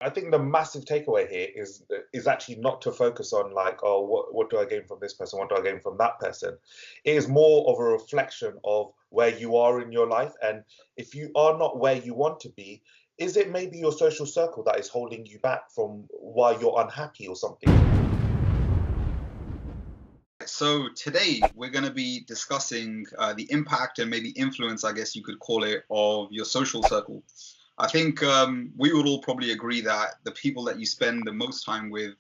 I think the massive takeaway here is actually not to focus on like, oh, what do I gain from this person? What do I gain from that person? It is more of a reflection of where you are in your life. And if you are not where you want to be, is it maybe your social circle that is holding you back from why you're unhappy or something? So today we're going to be discussing the impact and maybe influence, I guess you could call it, of your social circle. I think we would all probably agree that the people that you spend the most time with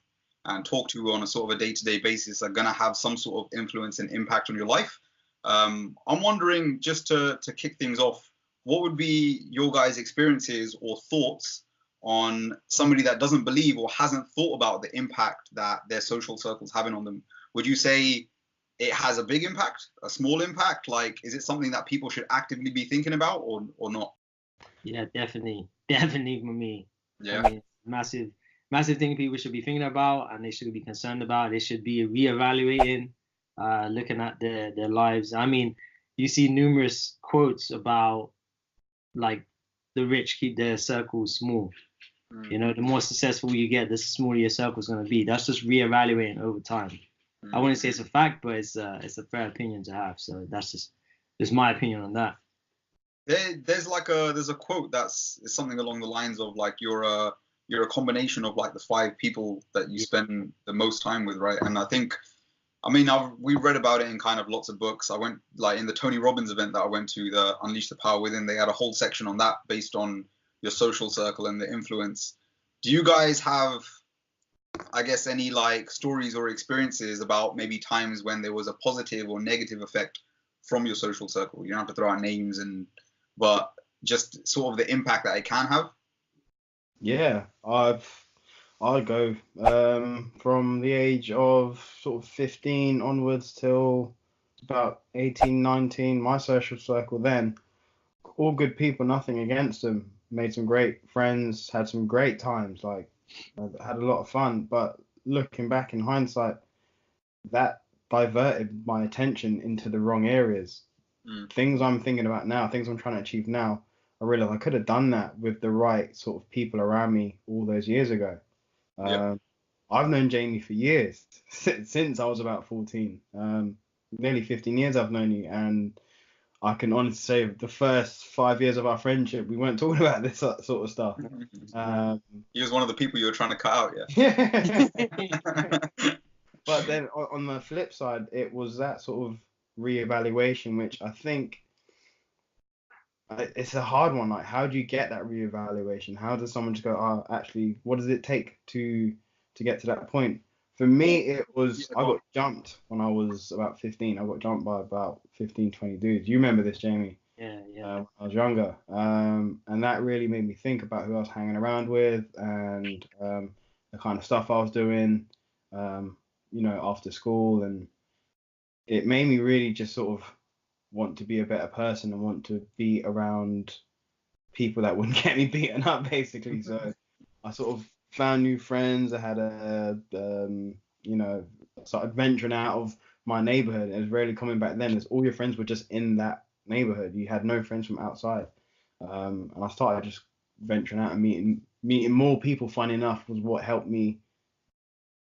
and talk to on a sort of a day-to-day basis are going to have some sort of influence and impact on your life. I'm wondering, just to kick things off, what would be your guys' experiences or thoughts on somebody that doesn't believe or hasn't thought about the impact that their social circle's having on them? Would you say it has a big impact, a small impact? Like, is it something that people should actively be thinking about or not? Yeah, definitely for me. Yeah. I mean, massive thing people should be thinking about, and they should be concerned about. They should be reevaluating, looking at their lives. I mean, you see numerous quotes about like the rich keep their circles small. You know, the more successful you get, the smaller your circle is going to be. That's just reevaluating over time. I wouldn't say it's a fact, but it's a fair opinion to have. So that's just my opinion on that. There's a quote that's something along the lines of like you're a combination of like the 5 people that you spend the most time with, right? And we read about it in kind of lots of books. I went like in the Tony Robbins event that I went to, the Unleash the Power Within. They had a whole section on that based on your social circle and the influence. Do you guys have, I guess, any like stories or experiences about maybe times when there was a positive or negative effect from your social circle? You don't have to throw out names but just sort of the impact that it can have. Yeah, I go from the age of sort of 15 onwards till about 18, 19. My social circle then, all good people, nothing against them. Made some great friends, had some great times, like had a lot of fun. But looking back in hindsight, that diverted my attention into the wrong areas. Things I'm thinking about now, things I'm trying to achieve now, I realize I could have done that with the right sort of people around me all those years ago. I've known Jamie for years, since I was about 14. Nearly 15 years I've known you, and I can honestly say the first 5 years of our friendship, we weren't talking about this sort of stuff. He was one of the people you were trying to cut out, yeah. But then on the flip side, it was that sort of reevaluation, which I think it's a hard one. Like, how do you get that reevaluation? How does someone just go, oh, actually, what does it take to get to that point? For me, it was, I got jumped when I was about 15. I got jumped by about 15, 20 dudes. You remember this, Jamie? Yeah. When I was younger. And that really made me think about who I was hanging around with and the kind of stuff I was doing, after school. And it made me really just sort of want to be a better person and want to be around people that wouldn't get me beaten up, basically. So I sort of found new friends. I had started venturing out of my neighborhood. It was really coming back then, as all your friends were just in that neighborhood. You had no friends from outside. And I started just venturing out and meeting more people. Funny enough, was what helped me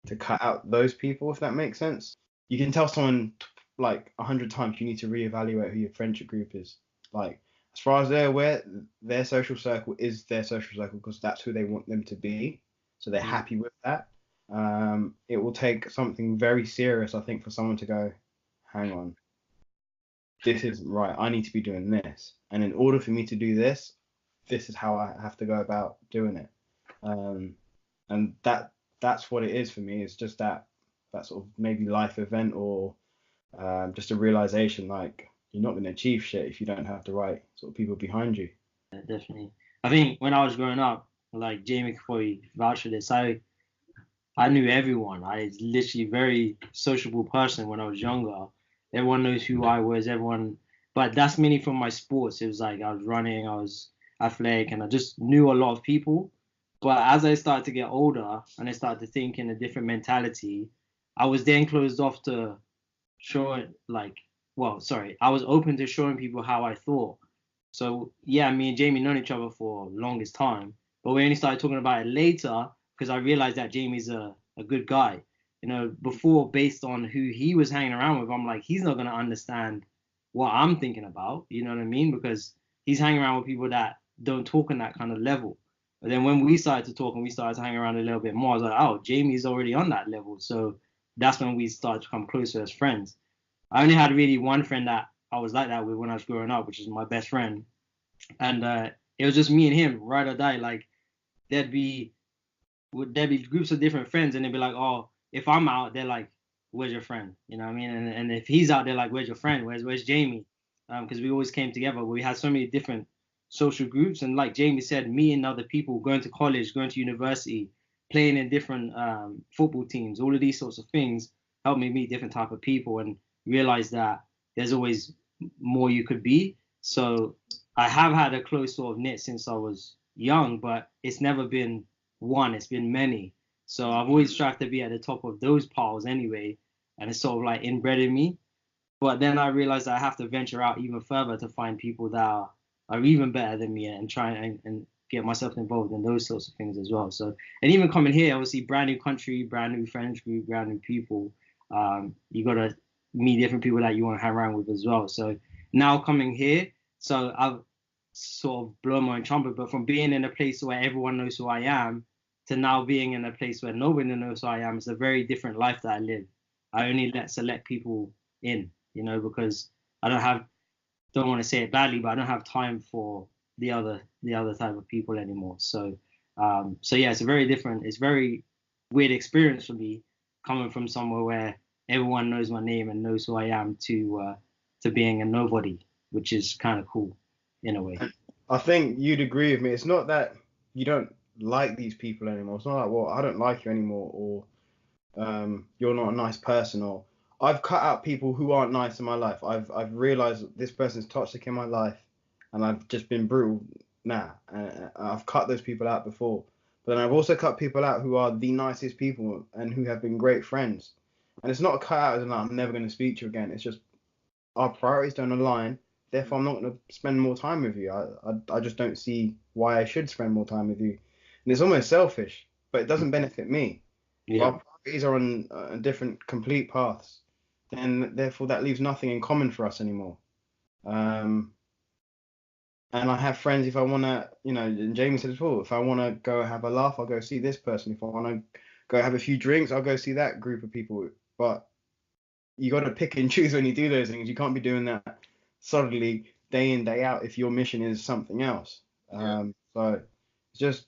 to cut out those people, if that makes sense. You can tell someone like 100 times you need to reevaluate who your friendship group is. Like, as far as they're aware, their social circle is their social circle because that's who they want them to be. So they're happy with that. It will take something very serious, I think, for someone to go, hang on, this isn't right. I need to be doing this. And in order for me to do this, this is how I have to go about doing it. And that's what it is for me. It's just that sort of maybe life event or just a realization, like, you're not going to achieve shit if you don't have the right sort of people behind you. Yeah, definitely. I think when I was growing up, like Jamie could probably vouch for this, I knew everyone. I was literally a very sociable person when I was younger. Everyone knows who I was, but that's mainly from my sports. It was like I was running, I was athletic, and I just knew a lot of people. But as I started to get older and I started to think in a different mentality, I was then closed off to showing I was open to showing people how I thought. So yeah, me and Jamie known each other for longest time, but we only started talking about it later because I realized that Jamie's a good guy. You know, before based on who he was hanging around with, I'm like, he's not gonna understand what I'm thinking about. You know what I mean? Because he's hanging around with people that don't talk on that kind of level. But then when we started to talk and we started to hang around a little bit more, I was like, oh, Jamie's already on that level. So that's when we started to come closer as friends. I only had really one friend that I was like that with when I was growing up, which is my best friend. And it was just me and him, ride or die. Like there'd be groups of different friends, and they'd be like, oh, if I'm out, they're like, where's your friend? You know what I mean? And if he's out, they're like, where's your friend? Where's Jamie? Because we always came together. We had so many different social groups, and like Jamie said, me and other people going to college, going to university, playing in different football teams, all of these sorts of things helped me meet different type of people and realize that there's always more you could be. So I have had a close sort of knit since I was young, but it's never been one, it's been many. So I've always tried to be at the top of those piles anyway, and it's sort of like inbred in me. But then I realized I have to venture out even further to find people that are even better than me and try and get myself involved in those sorts of things as well. So, and even coming here, obviously, brand new country, brand new friends group, brand new people. You got to meet different people that you want to hang around with as well. So now coming here, so I've sort of blown my own trumpet, but from being in a place where everyone knows who I am to now being in a place where nobody knows who I am, it's a very different life that I live. I only let select people in, you know, because I don't want to say it badly, but I don't have time for the other type of people anymore. So so yeah, it's very weird experience for me coming from somewhere where everyone knows my name and knows who I am to being a nobody, which is kind of cool in a way. I think you'd agree with me. It's not that you don't like these people anymore. It's not like, well, I don't like you anymore, or you're not a nice person, or I've cut out people who aren't nice in my life. I've realized this person's toxic in my life, and I've just been brutal now. And I've cut those people out before. But then I've also cut people out who are the nicest people and who have been great friends. And it's not a cut out as in like, I'm never going to speak to you again. It's just our priorities don't align. Therefore, I'm not going to spend more time with you. I just don't see why I should spend more time with you. And it's almost selfish, but it doesn't benefit me. If our priorities are on different, complete paths, then therefore that leaves nothing in common for us anymore. And I have friends, if I want to, you know, and Jamie said as well, if I want to go have a laugh, I'll go see this person. If I want to go have a few drinks, I'll go see that group of people. But you got to pick and choose when you do those things. You can't be doing that solidly day in, day out if your mission is something else. So it's just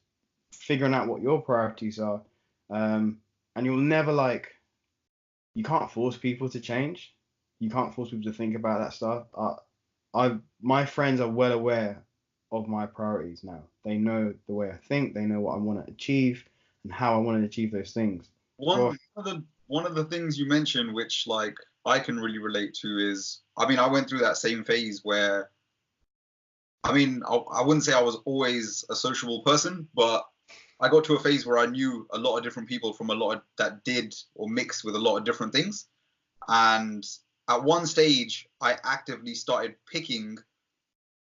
figuring out what your priorities are. And you'll never you can't force people to change. You can't force people to think about that stuff. My friends are well aware of my priorities now. They know the way I think. They know what I want to achieve and how I want to achieve those things. One of the things you mentioned, which like I can really relate to, is I went through that same phase where I wouldn't say I was always a sociable person, but I got to a phase where I knew a lot of different people from a lot of, that did or mixed with a lot of different things. And at one stage, I actively started picking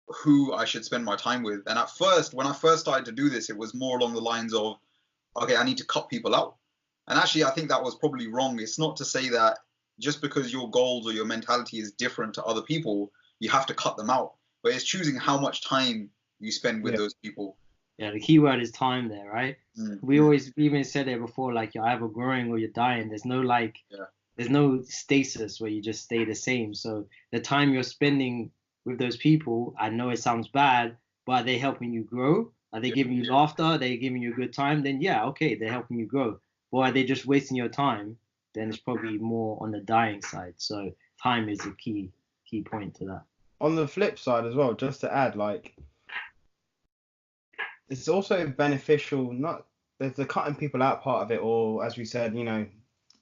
who I should spend my time with. And at first, when I first started to do this, it was more along the lines of, okay, I need to cut people out. And actually, I think that was probably wrong. It's not to say that just because your goals or your mentality is different to other people, you have to cut them out. But it's choosing how much time you spend with those people. Yeah, the key word is time there, right? We always even said it before, like you're either growing or you're dying. There's no there's no stasis where you just stay the same. So the time you're spending with those people, I know it sounds bad, but are they helping you grow? Are they giving you laughter? Are they giving you a good time? Then yeah, okay, they're helping you grow. Or are they just wasting your time? Then it's probably more on the dying side. So time is a key point to that. On the flip side as well, just to add, it's also beneficial, not there's the cutting people out part of it, or as we said, you know,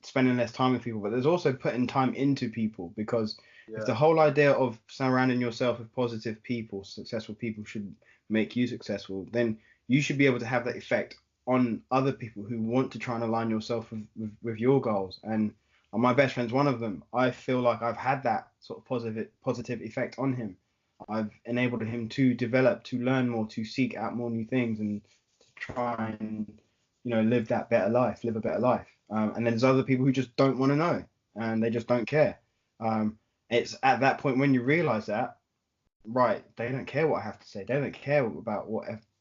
spending less time with people, but there's also putting time into people, because if the whole idea of surrounding yourself with positive people, successful people, should make you successful, then you should be able to have that effect on other people who want to try and align yourself with your goals. And my best friend's one of them. I feel like I've had that sort of positive effect on him. I've enabled him to develop, to learn more, to seek out more new things, and to try and, live that better life, live a better life. And then there's other people who just don't want to know, and they just don't care. It's at that point when you realize that, right, they don't care what I have to say. They don't care about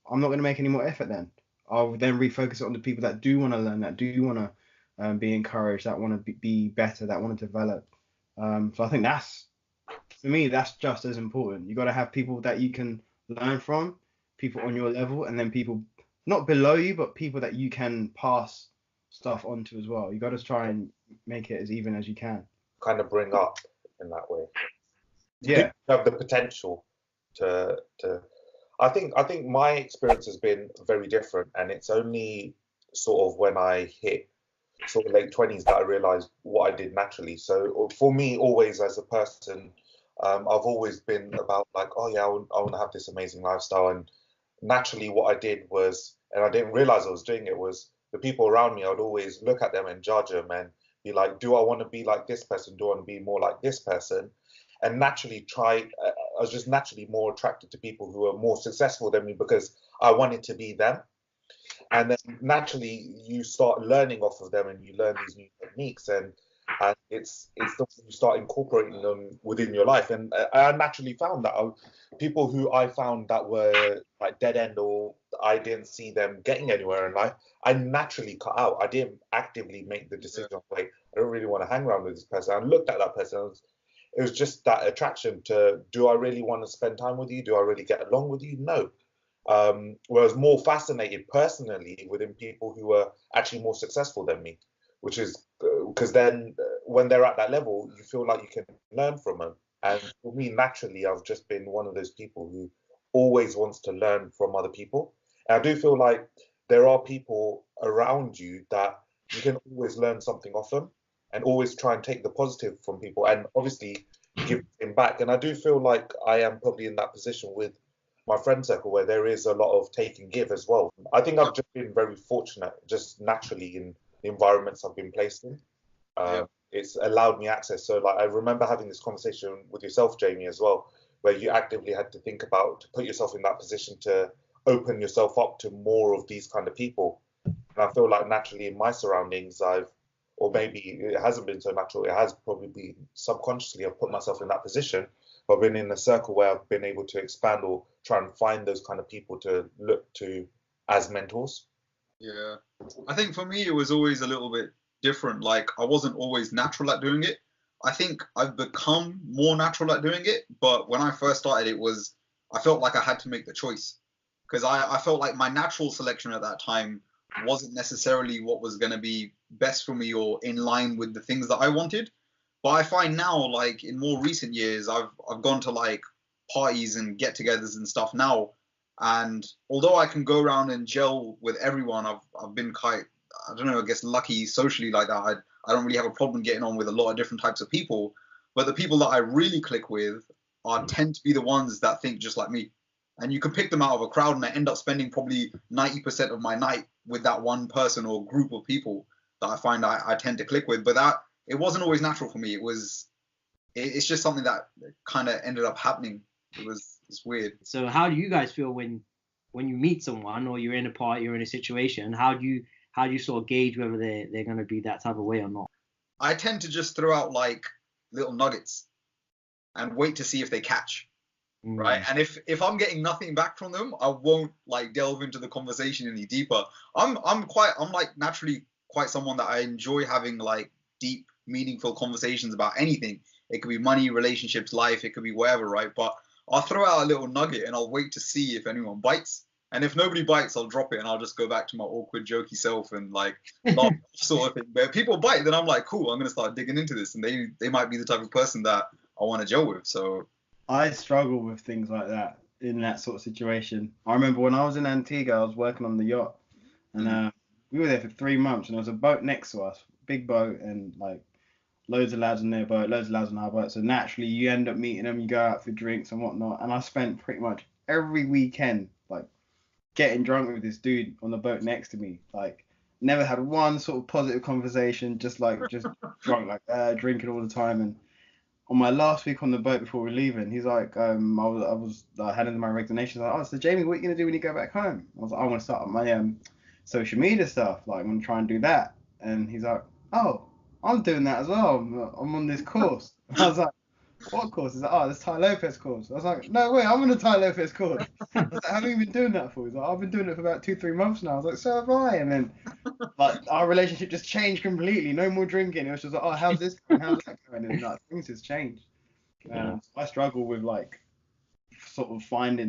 I'm not going to make any more effort then. I'll then refocus it on the people that do want to learn, that do want to be encouraged, that want to be better, that want to develop. So I think for me, that's just as important. You got to have people that you can learn from, people on your level, and then people not below you, but people that you can pass stuff onto as well. You got to try and make it as even as you can. Kind of bring up in that way. Yeah. You have the potential to. I think my experience has been very different, and it's only sort of when I hit sort of late 20s that I realized what I did naturally. So for me, always as a person, I've always been about like, oh yeah, I want to have this amazing lifestyle. And naturally what I did was, and I didn't realize I was doing it, was the people around me, I'd always look at them and judge them and be like, do I want to be like this person? Do I want to be more like this person? And naturally I was just naturally more attracted to people who are more successful than me because I wanted to be them. And then naturally you start learning off of them and you learn these new techniques, and it's the you start incorporating them within your life. And I naturally found that people who I found that were like dead end, or I didn't see them getting anywhere in life, I naturally cut out. I didn't actively make the decision of, wait, I don't really want to hang around with this person. I looked at that person, it was just that attraction to, do I really want to spend time with you? Do I really get along with you? No. Whereas more fascinated personally within people who are actually more successful than me, which is because then when they're at that level, you feel like you can learn from them. And for me, naturally, I've just been one of those people who always wants to learn from other people. And I do feel like there are people around you that you can always learn something off them, and always try and take the positive from people, and obviously give them back. And I do feel like I am probably in that position with my friend circle, where there is a lot of take and give as well. I think I've just been very fortunate, just naturally, in the environments I've been placed in. It's allowed me access. So like, I remember having this conversation with yourself, Jamie, as well, where you actively had to think about, to put yourself in that position to open yourself up to more of these kind of people. And I feel like naturally in my surroundings, or maybe it hasn't been so natural, it has probably been subconsciously, I've put myself in that position. I've been in a circle where I've been able to expand or try and find those kind of people to look to as mentors. Yeah, I think for me it was always a little bit different. Like, I wasn't always natural at doing it. I think I've become more natural at doing it, but when I first started, I felt like I had to make the choice, because I felt like my natural selection at that time wasn't necessarily what was going to be best for me or in line with the things that I wanted. But I find now, like in more recent years, I've gone to like parties and get-togethers and stuff now, and although I can go around and gel with everyone, I've been quite, I don't know, I guess lucky socially like that. I don't really have a problem getting on with a lot of different types of people, but the people that I really click with tend to be the ones that think just like me. And you can pick them out of a crowd, and I end up spending probably 90% of my night with that one person or group of people that I find I tend to click with. But it wasn't always natural for me. It's just something that kind of ended up happening. It's weird. So how do you guys feel when you meet someone, or you're in a party, you're in a situation? How do you sort of gauge whether they're going to be that type of way or not? I tend to just throw out like little nuggets and wait to see if they catch. Right. And if I'm getting nothing back from them, I won't like delve into the conversation any deeper. I'm like naturally quite someone that I enjoy having like deep, meaningful conversations about anything. It could be money, relationships, life, it could be whatever, right? But I'll throw out a little nugget and I'll wait to see if anyone bites. And if nobody bites, I'll drop it and I'll just go back to my awkward, jokey self and like laugh sort of thing. But if people bite, then I'm like, cool, I'm gonna start digging into this, and they might be the type of person that I want to gel with. So I struggle with things like that in that sort of situation. I remember when I was in Antigua, I was working on the yacht, and we were there for 3 months, and there was a boat next to us, big boat, and like loads of lads on their boat, loads of lads on our boat. So naturally, you end up meeting them, you go out for drinks and whatnot. And I spent pretty much every weekend like getting drunk with this dude on the boat next to me. Like, never had one sort of positive conversation, just drunk, like drinking all the time. And on my last week on the boat before we're leaving, he's like, I was handing him my resignation. Like, oh, so Jamie, what are you gonna do when you go back home? I was like, I want to start my social media stuff. Like, I'm gonna try and do that. And he's like, oh, I'm doing that as well. I'm on this course. I was like, what course? He's like, oh, this Tai Lopez course. I was like, no way, I'm on a Tai Lopez course. I was like, how long have you been doing that for? He's like, I've been doing it for about 2-3 months now. I was like, so have I. And then, like, our relationship just changed completely. No more drinking. It was just like, oh, how's this going? How's that going? And like, things just changed. So I struggle with like sort of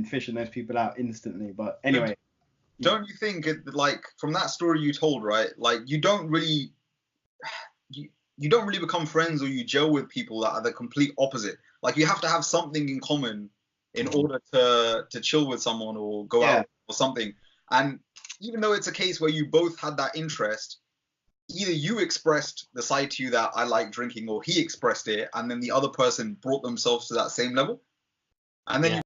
fishing those people out instantly. But anyway, don't you think like from that story you told, right? Like you don't really become friends or you gel with people that are the complete opposite. Like you have to have something in common in order to chill with someone or go out or something. And even though it's a case where you both had that interest, either you expressed the side to you that I like drinking, or he expressed it, and then the other person brought themselves to that same level. And then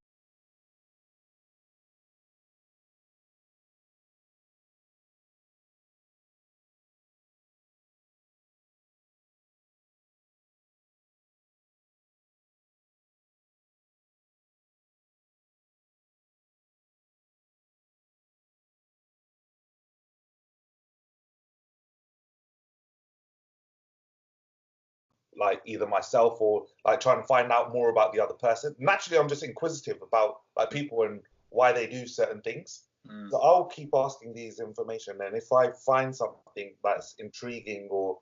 like either myself or like trying to find out more about the other person. Naturally, I'm just inquisitive about like people and why they do certain things. So I'll keep asking these information, and if I find something that's intriguing or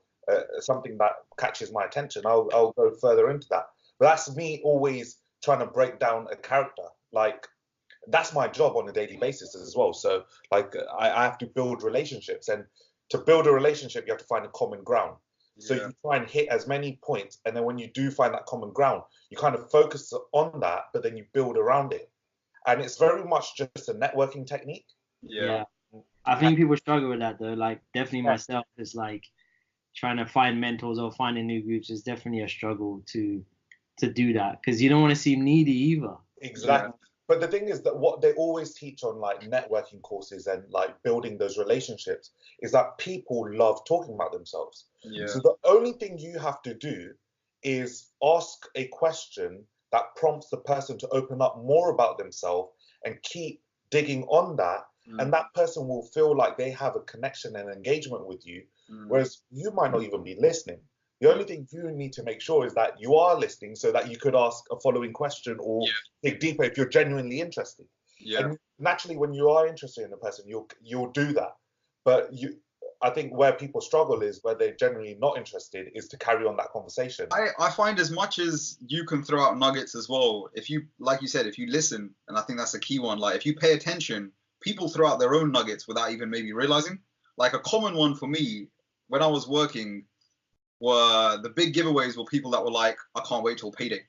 something that catches my attention, I'll go further into that. But that's me always trying to break down a character. Like that's my job on a daily basis as well. So like I have to build relationships, and to build a relationship, you have to find a common ground. So you try and hit as many points, and then when you do find that common ground, you kind of focus on that, but then you build around it. And it's very much just a networking technique. Yeah. I think people struggle with that though. Like definitely myself is like trying to find mentors or finding new groups is definitely a struggle to do that, because you don't want to seem needy either. Exactly. But the thing is that what they always teach on like networking courses and like building those relationships is that people love talking about themselves. So the only thing you have to do is ask a question that prompts the person to open up more about themselves and keep digging on that. And that person will feel like they have a connection and engagement with you, whereas you might not even be listening. The only thing you need to make sure is that you are listening so that you could ask a following question or dig deeper if you're genuinely interested. And naturally, when you are interested in a person, you'll do that. But I think where people struggle is where they're generally not interested is to carry on that conversation. I find as much as you can throw out nuggets as well, if you, like you said, if you listen, and I think that's a key one, like if you pay attention, people throw out their own nuggets without even maybe realizing. Like a common one for me, when I was working, were the big giveaways were people that were like, I can't wait till payday.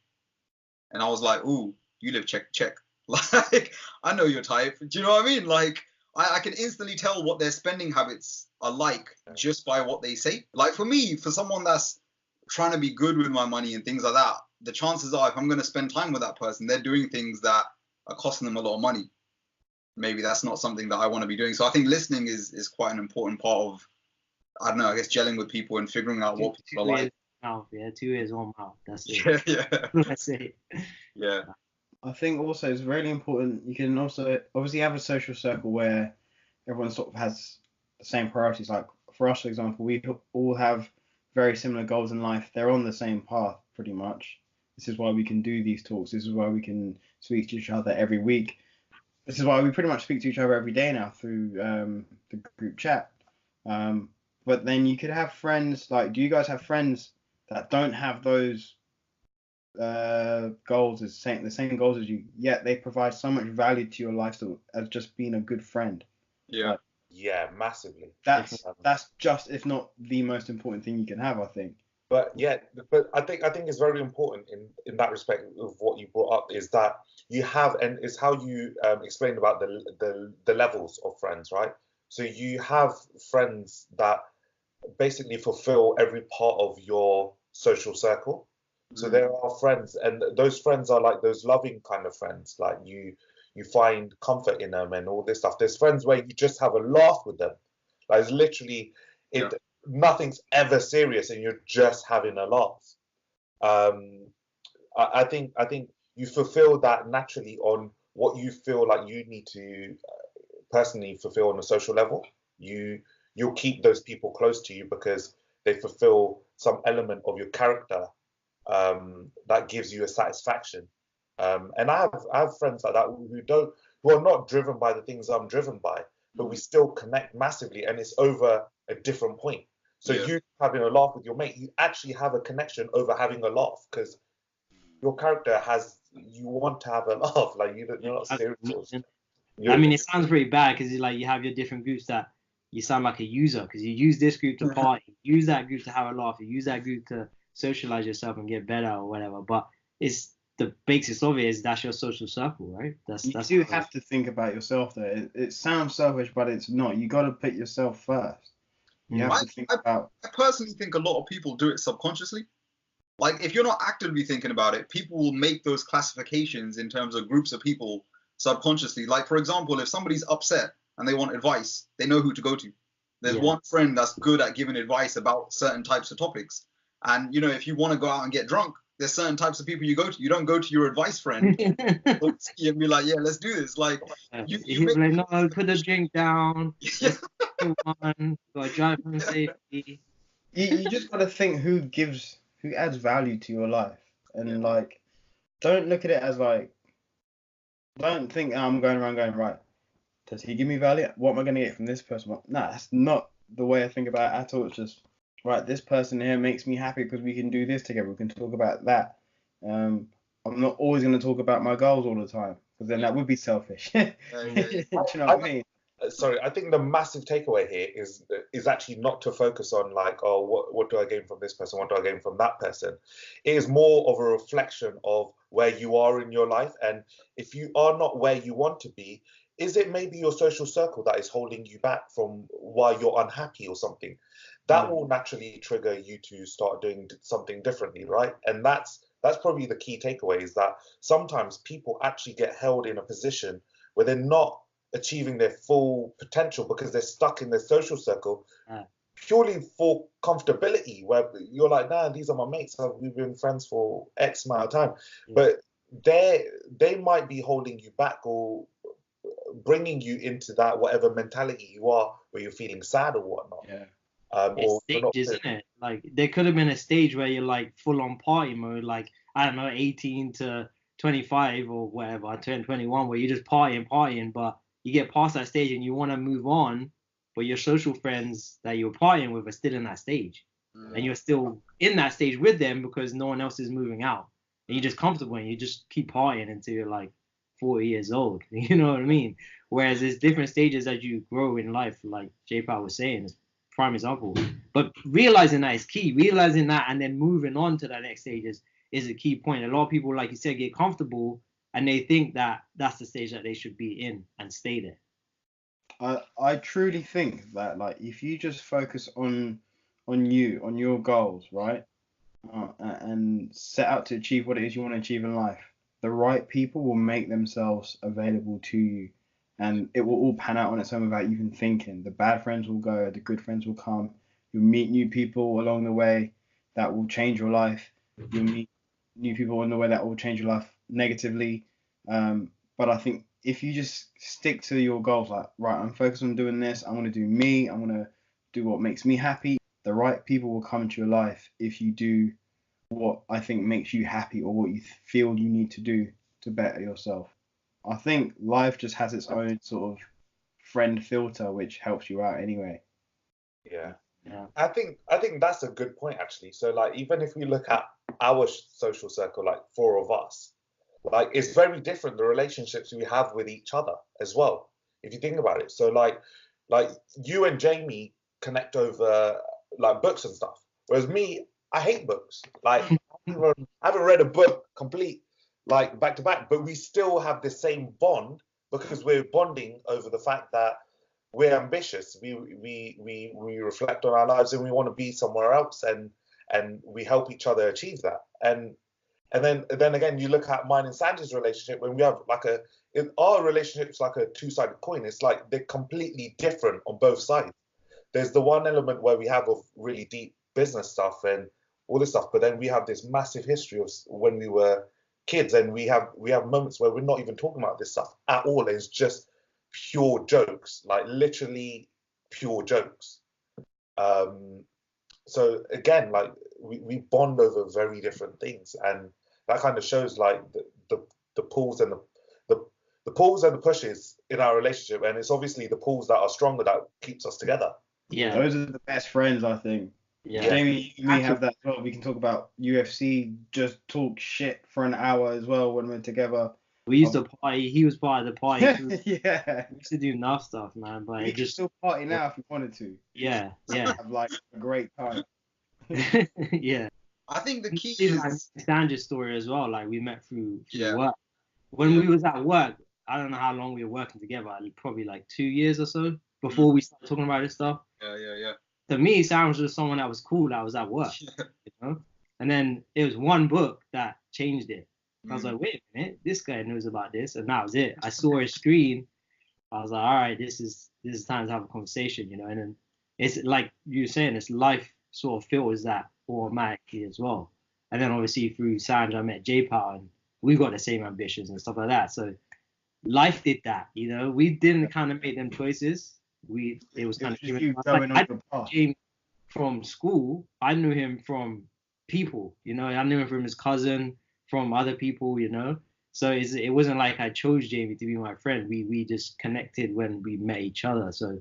And I was like, ooh, you live check. Like, I know your type. Do you know what I mean? Like, I can instantly tell what their spending habits are like just by what they say. Like for me, for someone that's trying to be good with my money and things like that, the chances are if I'm going to spend time with that person, they're doing things that are costing them a lot of money. Maybe that's not something that I want to be doing. So I think listening is quite an important part of, I don't know, I guess gelling with people and figuring out what people are like. Mouth, 2 ears, 1 mouth. That's it. That's it. Yeah. I think also it's really important. You can also obviously have a social circle where everyone sort of has the same priorities. Like for us, for example, we all have very similar goals in life. They're on the same path pretty much. This is why we can do these talks. This is why we can speak to each other every week. This is why we pretty much speak to each other every day now through the group chat. But then you could have friends, like, do you guys have friends that don't have those goals, the same goals as you, yet they provide so much value to your life as just being a good friend? Yeah. Yeah, massively. That's just, if not the most important thing you can have, I think. But I think it's very important in that respect of what you brought up is that you have, and it's how you explained about the levels of friends, right? So you have friends that basically fulfill every part of your social circle. So there are friends, and those friends are like those loving kind of friends, like you find comfort in them and all this stuff. There's friends where you just have a laugh with them, like it's literally nothing's ever serious and you're just having a laugh. I think you fulfill that naturally on what you feel like you need to personally fulfill on a social level. You'll keep those people close to you because they fulfill some element of your character that gives you a satisfaction. And I have friends like that who are not driven by the things I'm driven by, but we still connect massively, and it's over a different point. So Yeah. you having a laugh with your mate, you actually have a connection over having a laugh because your character has you want to have a laugh, like you're not serious. I mean, it sounds pretty bad because like you have your different groups that you sound like a user because you use this group to party, use that group to have a laugh, you use that group to socialize yourself and get better or whatever. But it's the basis of it is that's your social circle, right? That's You do have to think about yourself though. It sounds selfish, but it's not. You got to put yourself first. You have to think about. I personally think a lot of people do it subconsciously. Like if you're not actively thinking about it, people will make those classifications in terms of groups of people subconsciously. Like for example, if somebody's upset and they want advice, they know who to go to. There's one friend that's good at giving advice about certain types of topics. And if you want to go out and get drunk, there's certain types of people you go to. You don't go to your advice friend and be like, yeah, let's do this. Like you like, no, put the drink down. Gotta drive home safely. You just got to think who adds value to your life, and like, don't look at it as like, don't think I'm going around going right. Does he give me value? What am I going to get from this person? Nah, that's not the way I think about it at all. It's just right. This person here makes me happy because we can do this together. We can talk about that. I'm not always going to talk about my goals all the time because then that would be selfish. Do you know what I mean? Sorry, I think the massive takeaway here is actually not to focus on like, oh, what do I gain from this person? What do I gain from that person? It is more of a reflection of where you are in your life. And if you are not where you want to be, is it maybe your social circle that is holding you back from why you're unhappy or something? That will naturally trigger you to start doing something differently, right? And that's probably the key takeaway is that sometimes people actually get held in a position where they're not achieving their full potential because they're stuck in their social circle purely for comfortability, where you're like, nah, these are my mates, we've been friends for X amount of time, but they might be holding you back or bringing you into that whatever mentality you are where you're feeling sad or whatnot. It's stages, isn't it? Like there could have been a stage where you're like full on party mode, like I don't know, 18 to 25 or whatever, I turned 21, where you're just partying, but you get past that stage and you want to move on, but your social friends that you're partying with are still in that stage. And you're still in that stage with them because no one else is moving out. And you're just comfortable and you just keep partying until you're like 40 years old. You know what I mean? Whereas there's different stages as you grow in life, like J-Pow was saying, is prime example. But realizing that is key. Realizing that and then moving on to that next stage is a key point. A lot of people, like you said, get comfortable and they think that that's the stage that they should be in and stay there. I truly think that like if you just focus on your goals, right, and set out to achieve what it is you want to achieve in life, the right people will make themselves available to you, and it will all pan out on its own without you even thinking. The bad friends will go, the good friends will come. You'll meet new people along the way that will change your life. You'll meet new people on the way that will change your life negatively. But I think if you just stick to your goals, like, right, I'm focused on doing this, I want to do me, I want to do what makes me happy, the right people will come into your life if you do what I think makes you happy or what you feel you need to do to better yourself. I think life just has its own sort of friend filter which helps you out anyway. Yeah. I think that's a good point actually. So like even if we look at our social circle, like four of us, like it's very different the relationships we have with each other as well, if you think about it. So like you and Jamie connect over like books and stuff, whereas me, I hate books. Like I haven't read a book complete like back to back, but we still have the same bond because we're bonding over the fact that we're ambitious. We reflect on our lives and we want to be somewhere else, and we help each other achieve that. And then again, you look at mine and Sandy's relationship when we have like our relationship's like a two-sided coin. It's like they're completely different on both sides. There's the one element where we have of really deep business stuff and all this stuff. But then we have this massive history of when we were kids, and we have moments where we're not even talking about this stuff at all. It's just pure jokes, like literally pure jokes. So again, like we bond over very different things, and that kind of shows like the pulls and the pulls and the pushes in our relationship, and it's obviously the pulls that are stronger that keeps us together. Yeah. Those are the best friends, I think. Yeah. Jamie, you may have that as well. We can talk about UFC, just talk shit for an hour as well when we're together. We used to party. He was part of the party too. Yeah. We used to do enough stuff, man. But We it can just still party now if you wanted to. yeah. Have like a great time. Yeah. I think the key It's like is Sandra's story as well. Like we met through Yeah. work. When we was at work, I don't know how long we were working together. Probably like 2 years or so before we started talking about this stuff. yeah. To me, Sam was just someone that was cool that was at work, you know. And then it was one book that changed it. I was like, wait a minute, this guy knows about this, and that was it. I saw his screen. I was like, all right, this is time to have a conversation, you know. And then it's like you were saying, it's life sort of filters that automatically as well. And then obviously through Sandra, I met J-Power, and we got the same ambitions and stuff like that. So life did that, you know. We didn't kind of make them choices. It was kind of Just given you to us. going Like, on I the path. James from school. I knew him from people, you know. I knew him from his cousin, from other people, you know. So it wasn't like I chose Jamie to be my friend. We just connected when we met each other. So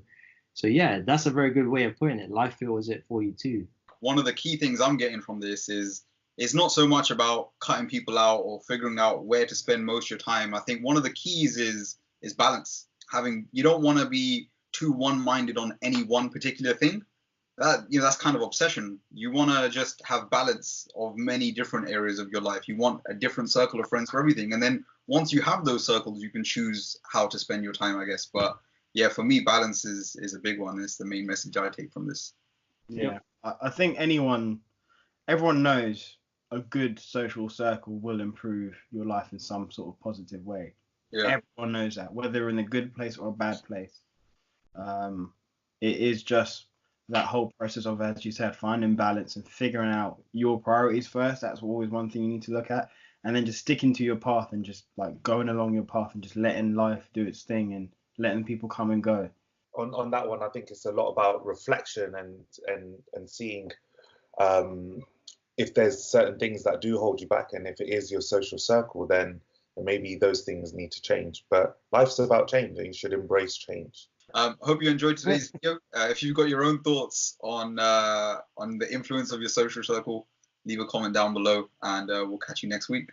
yeah, that's a very good way of putting it. Life filters it for you too. one of the key things I'm getting from this is it's not so much about cutting people out or figuring out where to spend most of your time. I think one of the keys is balance. You don't want to be too one-minded on any one particular thing. That's kind of obsession. You want to just have balance of many different areas of your life. You want a different circle of friends for everything. And then once you have those circles, you can choose how to spend your time, I guess. But yeah, for me, balance is a big one. It's the main message I take from this. Yeah, I think everyone knows a good social circle will improve your life in some sort of positive way. Yeah. Everyone knows that, whether in a good place or a bad place. It is just that whole process of, as you said, finding balance and figuring out your priorities first. That's always one thing you need to look at, and then just sticking to your path and just like going along your path and just letting life do its thing and letting people come and go. On that one, I think it's a lot about reflection and seeing if there's certain things that do hold you back, and if it is your social circle, then maybe those things need to change. But life's about change, and you should embrace change. Hope you enjoyed today's video. If you've got your own thoughts on the influence of your social circle, leave a comment down below, and we'll catch you next week.